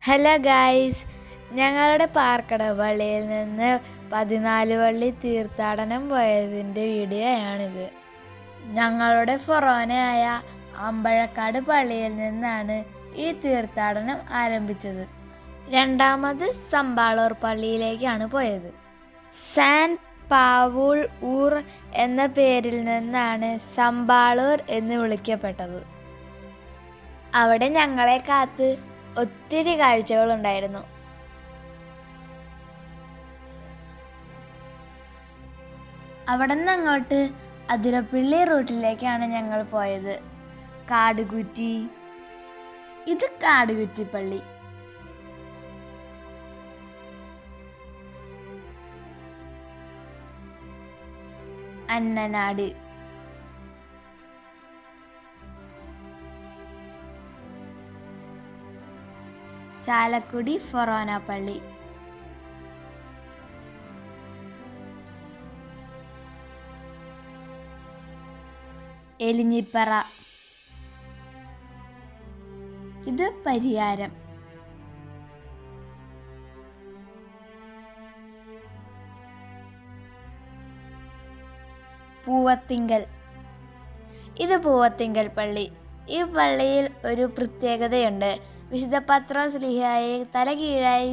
Hello guys, ഞങ്ങളുടെ പാർക്കടപ്പള്ളിയിൽ നിന്ന് 14 വള്ളി തീർത്ഥാടനം പോയതിൻ്റെ വീഡിയോയാണിത്. ഞങ്ങളുടെ ഫൊറോനയായ അമ്പഴക്കാട് പള്ളിയിൽ നിന്നാണ് ഈ തീർത്ഥാടനം ആരംഭിച്ചത്. രണ്ടാമത് സമ്പാളൂർ പള്ളിയിലേക്കാണ് പോയത്. സാൻ പാവുൾ ഊർ എന്ന പേരിൽ നിന്നാണ് സമ്പാളൂർ എന്ന് വിളിക്കപ്പെട്ടത്. അവിടെ ഞങ്ങളെ കാത്ത് ഒത്തിരി കാഴ്ചകളുണ്ടായിരുന്നു. അവിടെ നിന്ന് അങ്ങോട്ട് അതിരപ്പള്ളി റൂട്ടിലേക്കാണ് ഞങ്ങൾ പോയത്. കാടുകുറ്റി, ഇത് കാടുകുറ്റി പള്ളി. അന്നനാട്, ചാലക്കുടി ഫൊറോന പള്ളി, എലിഞ്ഞിപ്പറ, ഇത് പരിയാരം, പൂവത്തിങ്കൽ, ഇത് പൂവത്തിങ്കൽ പള്ളി. ഈ പള്ളിയിൽ ഒരു പ്രത്യേകതയുണ്ട്. വിശുദ്ധ പത്രോസ് ശ്ലീഹായെ തലകീഴായി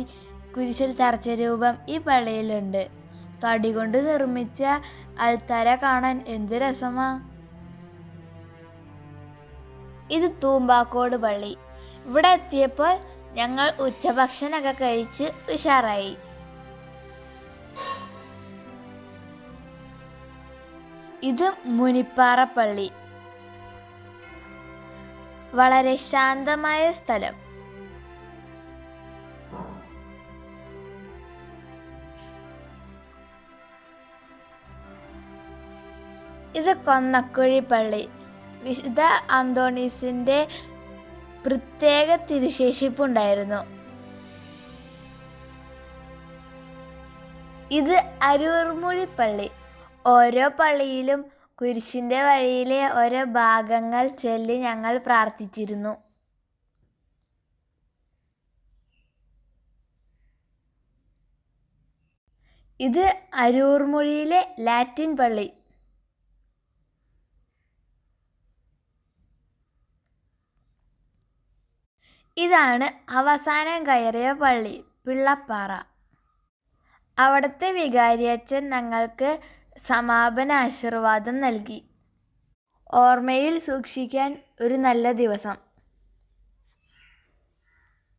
കുരിശിൽ തറച്ച രൂപം ഈ പള്ളിയിലുണ്ട്. തടി കൊണ്ട് നിർമ്മിച്ച അൾത്താര കാണാൻ എന്ത് രസമാ. ഇത് തൂമ്പാക്കോട് പള്ളി. ഇവിടെ എത്തിയപ്പോൾ ഞങ്ങൾ ഉച്ചഭക്ഷണമൊക്കെ കഴിച്ച് ഉഷാറായി. ഇത് മുനിപ്പാറ പള്ളി, വളരെ ശാന്തമായ സ്ഥലം. ഇത് കൊന്നക്കുഴി പള്ളി. വിശുദ്ധ അന്തോണീസിൻ്റെ പ്രത്യേക തിരുശേഷിപ്പുണ്ടായിരുന്നു. ഇത് അരൂർമുഴി പള്ളി. ഓരോ പള്ളിയിലും കുരിശിൻ്റെ വഴിയിലെ ഓരോ ഭാഗങ്ങൾ ചൊല്ലി ഞങ്ങൾ പ്രാർത്ഥിച്ചിരുന്നു. ഇത് അരൂർമുഴിയിലെ ലാറ്റിൻ പള്ളി. ഇതാണ് അവസാനം കയറിയ പള്ളി, പിള്ളപ്പാറ. അവിടുത്തെ വികാരിയച്ഛൻ ഞങ്ങൾക്ക് സമാപന ആശീർവാദം നൽകി. ഓർമ്മയിൽ സൂക്ഷിക്കാൻ ഒരു നല്ല ദിവസം.